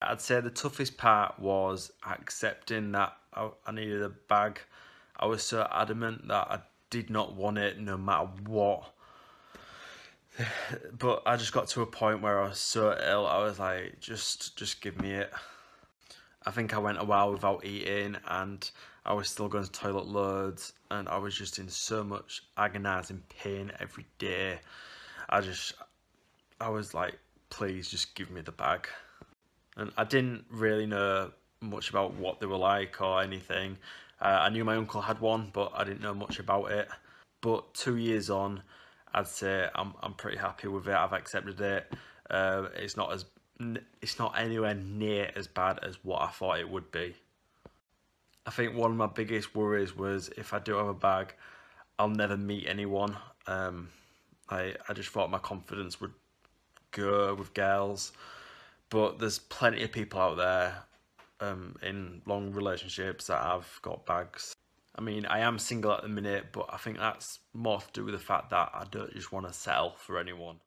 I'd say the toughest part was accepting that I needed a bag. I was so adamant that I did not want it no matter what. But I just got to a point where I was so ill, I was like, just give me it. I think I went a while without eating and I was still going to the toilet loads and I was just in so much agonising pain every day. I was like, please just give me the bag. And I didn't really know much about what they were like or anything. I knew my uncle had one, but I didn't know much about it. But 2 years on, I'd say I'm pretty happy with it. I've accepted it. It's not anywhere near as bad as what I thought it would be. I think one of my biggest worries was if I do have a bag, I'll never meet anyone. I just thought my confidence would go with girls, but there's plenty of people out there in long relationships that have got bags. I mean, I am single at the minute, but I think that's more to do with the fact that I don't just want to settle for anyone.